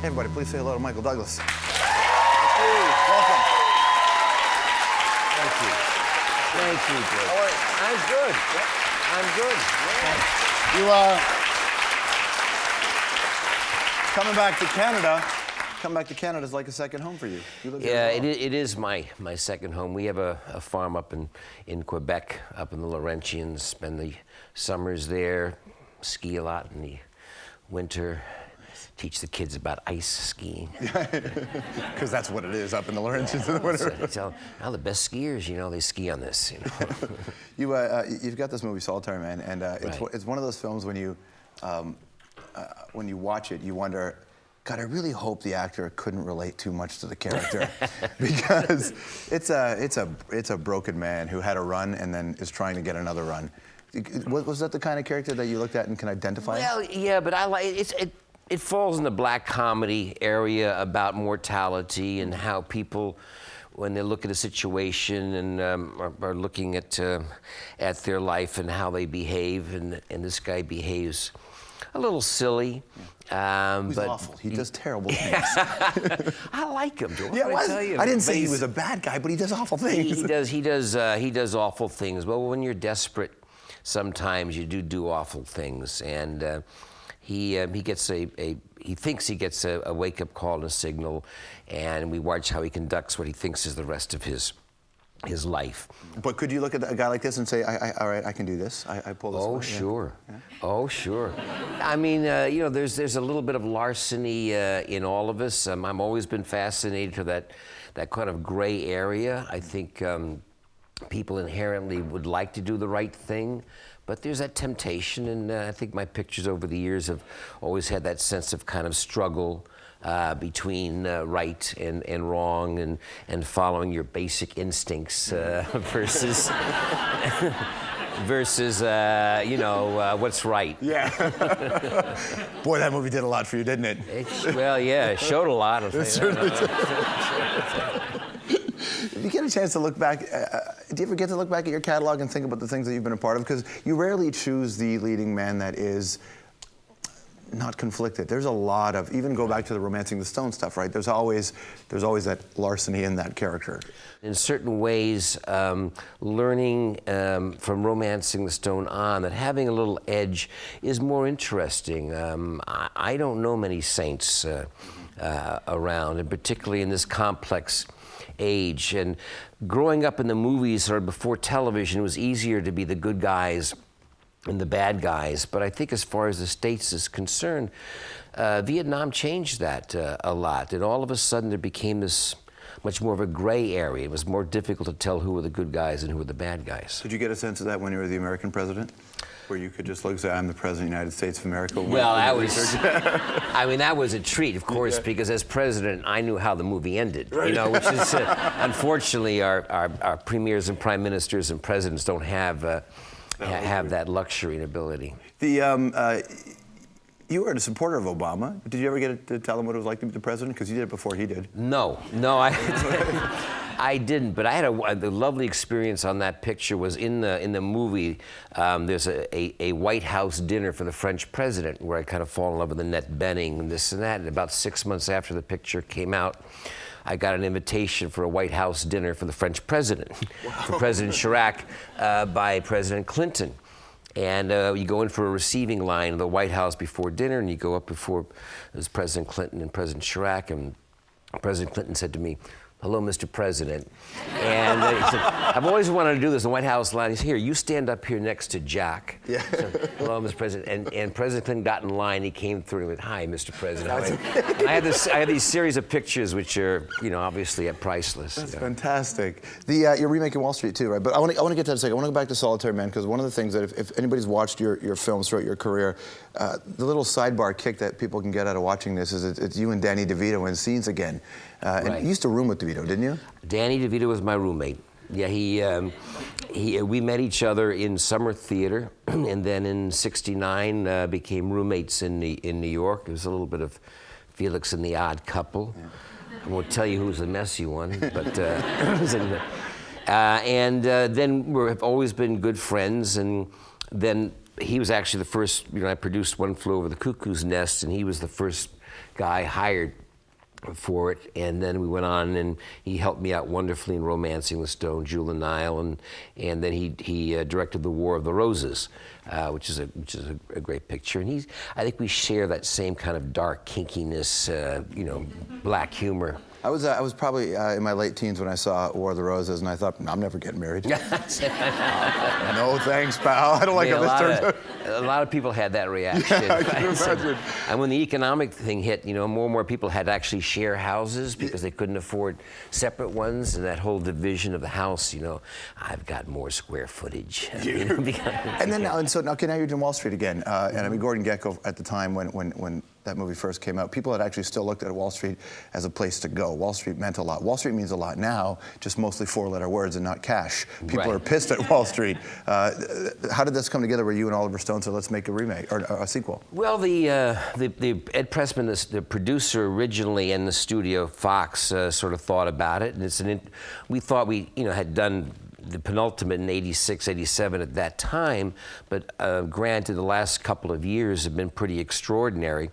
Hey everybody, please say hello to Michael Douglas. Thank you. Welcome. Thank you. Thank you, Blake. How are you? I'm good. I'm good. You, coming back to Canada, is like a second home for you. You live here Yeah, as well. it is my second home. We have a farm up in Quebec, up in the Laurentians. Spend the summers there, ski a lot in the winter. Teach the kids about ice skiing. Because that's what it is up in the Laurentians in the winter. So, now the best skiers, they ski on this. You've got this movie Solitary Man, and it's one of those films when you watch it, you wonder, God, I really hope the actor couldn't relate too much to the character, because it's a broken man who had a run and then is trying to get another run. Was that the kind of character that you looked at and can identify? Well, yeah, but I like it falls in the black comedy area about mortality and how people, when they look at a situation and are looking at their life and how they behave, and this guy behaves a little silly. He's but awful. He does terrible things. I like him, George. Yeah, I didn't say he he's- was a bad guy, but he does awful things. He does awful things. Well, when you're desperate, sometimes you do awful things, and he thinks he gets a wake-up call and a signal, and we watch how he conducts what he thinks is the rest of his life. But could you look at a guy like this and say, all right, I can do this. I pull this. Oh, one. sure. Yeah. Oh, sure. I mean, there's a little bit of larceny in all of us. I've always been fascinated to that kind of gray area. I think people inherently would like to do the right thing, but there's that temptation, and I think my pictures over the years have always had that sense of kind of struggle between right and wrong, and following your basic instincts versus what's right. Yeah. Boy, that movie did a lot for you, didn't it? It showed a lot of things. If you get a chance to look back, do you ever get to look back at your catalog and think about the things that you've been a part of? Because you rarely choose the leading man that is not conflicted. There's a lot of, even go back to the Romancing the Stone stuff, right? There's always that larceny in that character. In certain ways, learning from Romancing the Stone on that having a little edge is more interesting. I don't know many saints around, and particularly in this complex age. And growing up in the movies or before television, it was easier to be the good guys and the bad guys. But I think as far as the States is concerned, Vietnam changed that a lot. And all of a sudden there became this much more of a gray area. It was more difficult to tell who were the good guys and who were the bad guys. Did you get a sense of that when you were the American president? Where you could just look and say, I'm the president of the United States of America? Well, that was a treat, of course, because as president, I knew how the movie ended, right. Which is, unfortunately, our premiers and prime ministers and presidents don't have that luxury and ability. You were a supporter of Obama. Did you ever get to tell him what it was like to be the president? Because you did it before he did. No, I didn't. But I had the lovely experience on that picture was in the movie. There's a White House dinner for the French president where I kind of fall in love with Annette Bening and this and that. And about 6 months after the picture came out, I got an invitation for a White House dinner for the French president, for President Chirac, by President Clinton. And you go in for a receiving line in the White House before dinner, and you go up before President Clinton and President Chirac, and President Clinton said to me, "Hello, Mr. President." And he said, "I've always wanted to do this in the White House line." He said, "Here, you stand up here next to Jack." Yeah. So, "Hello, Mr. President." And President Clinton got in line. He came through and went, "Hi, Mr. President." And I had these series of pictures which are, obviously priceless. That's fantastic. You're remaking Wall Street too, right? But I want to get to that in a second. I want to go back to Solitary Man, because one of the things that if anybody's watched your films throughout your career, the little sidebar kick that people can get out of watching this is it's you and Danny DeVito in scenes again. Right. And you used to room with DeVito, didn't you? Danny DeVito was my roommate. Yeah, we met each other in summer theater, and then in '69 became roommates in New York. It was a little bit of Felix and the Odd Couple. Yeah. I won't tell you who's the messy one, but then we've always been good friends. And then he was actually the first. I produced One Flew Over the Cuckoo's Nest, and he was the first guy hired for it, and then we went on, and he helped me out wonderfully in Romancing the Stone, Jewel and Nile, and then he directed The War of the Roses, which is a great picture. And I think we share that same kind of dark kinkiness, black humor. I was probably in my late teens when I saw War of the Roses, and I thought, I'm never getting married. No thanks, pal. I don't like how this turns out. A lot of people had that reaction. Yeah, I can imagine. And when the economic thing hit, more and more people had to actually share houses because they couldn't afford separate ones, and that whole division of the house, I've got more square footage. So now you're doing Wall Street again. And I mean, Gordon Gekko at the time when that movie first came out, people had actually still looked at Wall Street as a place to go. Wall Street meant a lot. Wall Street means a lot now, just mostly 4-letter words and not cash. People are pissed at Wall Street. How did this come together where you and Oliver Stone said, let's make a remake or a sequel? Well, the Ed Pressman, the producer originally, and the studio Fox sort of thought about it, and we thought we had done the penultimate in 86, 87 at that time, but granted the last couple of years have been pretty extraordinary.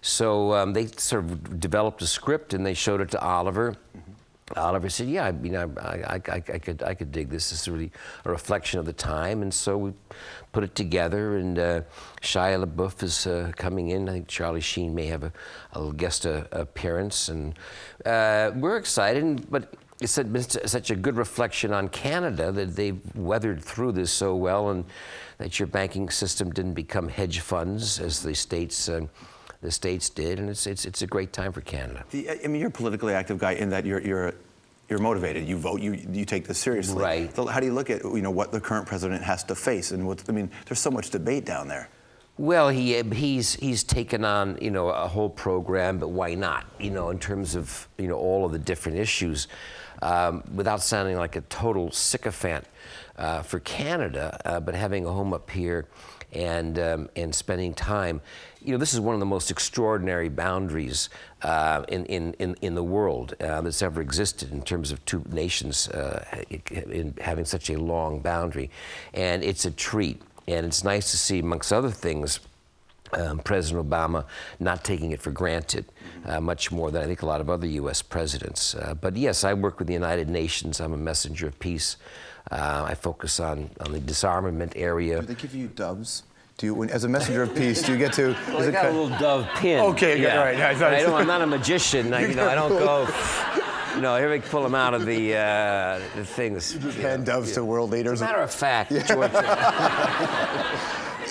So they sort of developed a script and they showed it to Oliver. Oliver said, yeah, I could dig this. This is really a reflection of the time. And so we put it together, and Shia LaBeouf is coming in. I think Charlie Sheen may have a little guest appearance. And we're excited, but it's been such a good reflection on Canada that they've weathered through this so well, and that your banking system didn't become hedge funds as the States did, and it's a great time for Canada. I mean, you're a politically active guy in that you're motivated. You vote. You take this seriously. Right. So how do you look at what the current president has to face, and there's so much debate down there. Well, he's taken on a whole program, but why not? In terms of all of the different issues, without sounding like a total sycophant for Canada, but having a home up here and spending time. This is one of the most extraordinary boundaries in the world that's ever existed in terms of two nations in having such a long boundary, and it's a treat. And it's nice to see, amongst other things, President Obama not taking it for granted, much more than I think a lot of other U.S. presidents. But yes, I work with the United Nations. I'm a messenger of peace. I focus on the disarmament area. Do they give you doves? As a messenger of peace, do you get to? Well, I got a little dove pin. Okay, yeah. Right. I'm not a magician. I don't go. Here we pull them out of the things. You just hand doves to world leaders. As a matter of fact, George.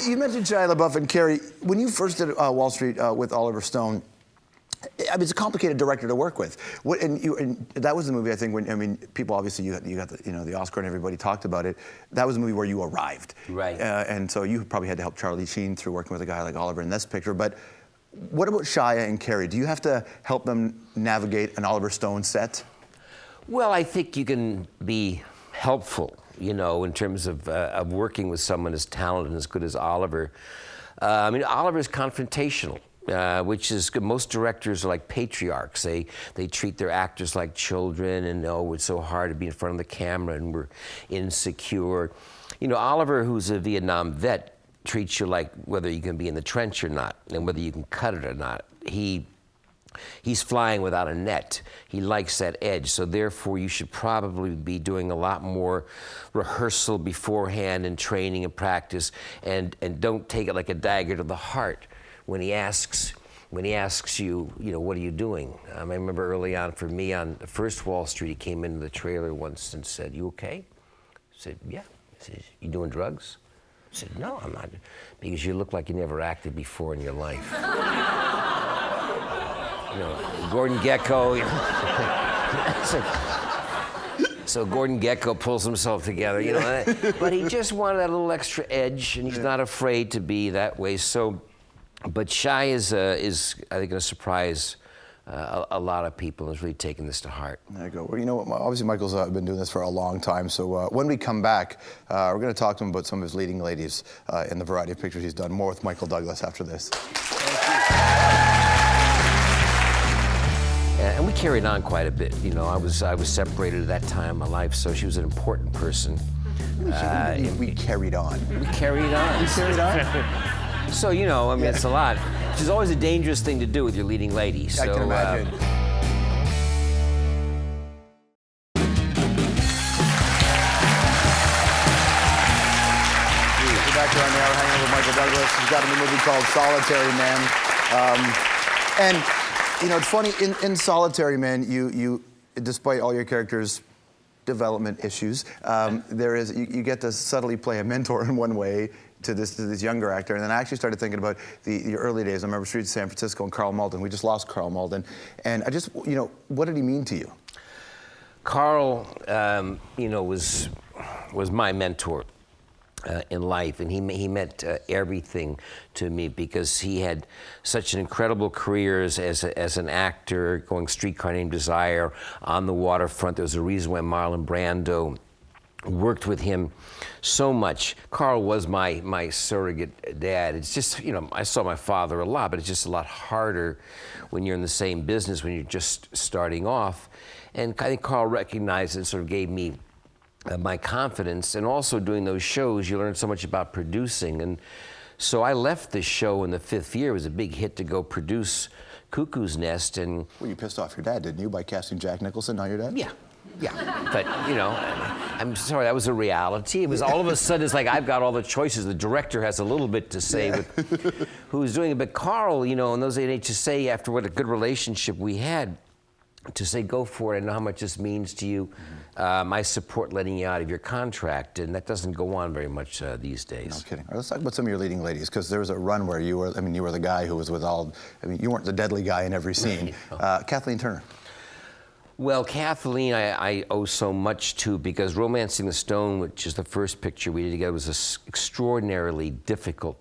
You mentioned Shia LaBeouf and Carrie. When you first did Wall Street with Oliver Stone, it's a complicated director to work with. And that was the movie, I think, people obviously you got the Oscar and everybody talked about it. That was the movie where you arrived. Right. And so you probably had to help Charlie Sheen through working with a guy like Oliver in this picture. But what about Shia and Carrie? Do you have to help them navigate an Oliver Stone set? Well, I think you can be helpful, in terms of working with someone as talented and as good as Oliver. Oliver's confrontational. Which is good. Most directors are like patriarchs. They treat their actors like children, and it's so hard to be in front of the camera, and we're insecure. Oliver, who's a Vietnam vet, treats you like whether you can be in the trench or not, and whether you can cut it or not. He's flying without a net. He likes that edge, so therefore you should probably be doing a lot more rehearsal beforehand and training and practice, and don't take it like a dagger to the heart. When he asks you, what are you doing? I remember early on for me on the first Wall Street, he came into the trailer once and said, "You okay?" I said, "Yeah." He said, "You doing drugs?" I said, "No, I'm not," because you look like you never acted before in your life. Gordon Gekko. So Gordon Gekko pulls himself together, but he just wanted that little extra edge, and he's not afraid to be that way. So. But Shia is I think, going to surprise a lot of people, and is really taking this to heart. There you go. Well, obviously Michael's been doing this for a long time, so when we come back, we're going to talk to him about some of his leading ladies in the variety of pictures he's done. More with Michael Douglas after this. And we carried on quite a bit. I was separated at that time in my life, so she was an important person. We carried on. We carried on. We carried on? So, it's a lot. Which is always a dangerous thing to do with your leading lady. I can imagine. We're back here on the hour hanging with Michael Douglas. He's got a new movie called Solitary Man. And, you know, it's funny, in Solitary Man, you despite all your characters' development issues, you get to subtly play a mentor in one way to this younger actor. And then I actually started thinking about your early days. I remember Streets of San Francisco and Carl Malden. We just lost Carl Malden. And I just, you know, what did he mean to you? Carl, you know, was my mentor in life, and he meant everything to me because he had such an incredible career as an actor, going Streetcar Named Desire, On the Waterfront. There was a reason why Marlon Brando worked with him so much. Carl was my surrogate dad. It's just, you know, I saw my father a lot, but it's just a lot harder when you're in the same business, when you're just starting off. And I think Carl recognized it and sort of gave me my confidence. And also doing those shows, you learn so much about producing. And so I left the show in the 5th year. It was a big hit to go produce Cuckoo's Nest. And well, you pissed off your dad, didn't you, by casting Jack Nicholson, not your dad? Yeah. But, you know, I'm sorry, that was a reality. It was all of a sudden, it's like I've got all the choices. The director has a little bit to say with who's doing it. But Carl, you know, in those days, to say after what a good relationship we had, to say, go for it, I know how much this means to you. I support letting you out of your contract, and that doesn't go on very much these days. No kidding. All right, let's talk about some of your leading ladies, because there was a run where you were the guy who was with all, you weren't the deadly guy in every scene. Kathleen Turner. Well, Kathleen, I owe so much to, because Romancing the Stone, which is the first picture we did together, was an extraordinarily difficult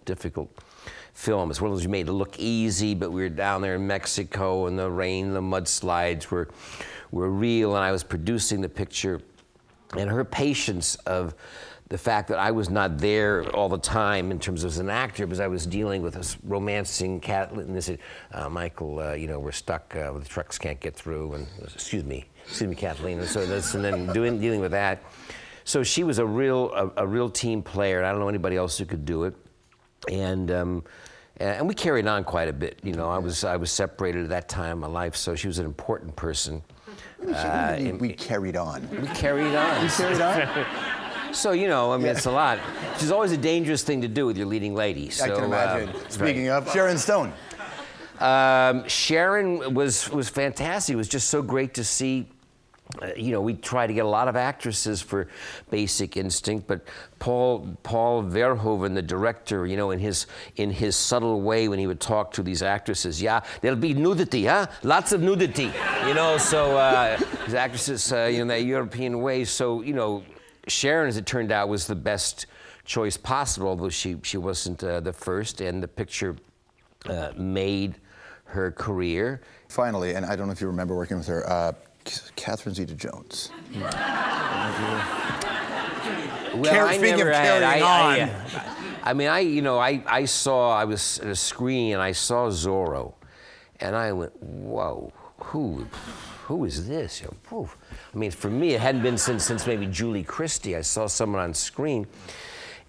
film. It's one of those you made to look easy, but we were down there in Mexico, and the rain, the mudslides were real, and I was producing the picture. And her patience of the fact that I was not there all the time in terms of as an actor, because I was dealing with this romancing Kathleen, and they said, Michael, you know, we're stuck, the trucks can't get through, and excuse me, Kathleen, and so this, and then dealing with that. So she was a real team player, and I don't know anybody else who could do it. And we carried on quite a bit. You know, I was separated at that time in my life, so she was an important person. We carried on. We carried on. You carried on? So, you know, I mean, it's a lot. Which is always a dangerous thing to do with your leading lady. So, I can imagine. Speaking of, Sharon Stone. Sharon was fantastic. It was just so great to see. You know, we try to get a lot of actresses for Basic Instinct, but Paul Verhoeven, the director, you know, in his subtle way when he would talk to these actresses, yeah, there'll be nudity, huh? Lots of nudity, you know. So these actresses, you know, in that European way. So, you know, Sharon, as it turned out, was the best choice possible, although she wasn't the first, and the picture made her career. Finally, and I don't know if you remember working with her, Catherine Zeta-Jones. Well, I never had. I mean, I was at a screen and I saw Zorro, and I went, whoa, who is this? You know, I mean, for me, it hadn't been since maybe Julie Christie. I saw someone on screen,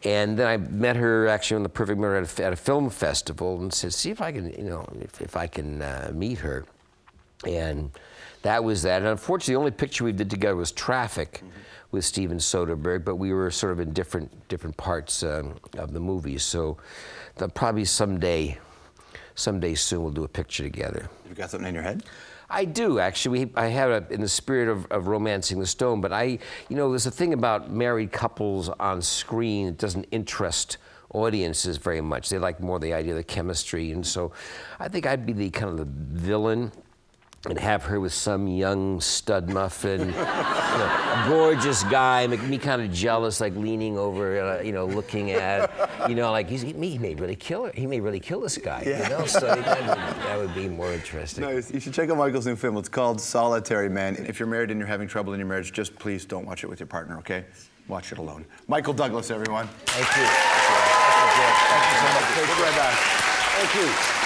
and then I met her actually on The Perfect Mirror at a film festival, and said, see if I can, you know, if I can meet her, and that was that. And unfortunately, the only picture we did together was Traffic with Steven Soderbergh, but we were sort of in different parts of the movie. So probably someday soon we'll do a picture together. You got something in your head? I do, actually. I have in the spirit of Romancing the Stone, but you know, there's a thing about married couples on screen that doesn't interest audiences very much. They like more the idea of the chemistry, and so I think I'd be the kind of the villain and have her with some young stud muffin, you know, gorgeous guy, make me kind of jealous, like leaning over, you know, looking at, you know, like he may really kill her. He may really kill this guy, you know. So that would be more interesting. Nice. You should check out Michael's new film. It's called Solitary Man. If you're married and you're having trouble in your marriage, just please don't watch it with your partner, okay? Watch it alone. Michael Douglas, everyone. Thank you. Thank you so much. We'll be right back. Thank you.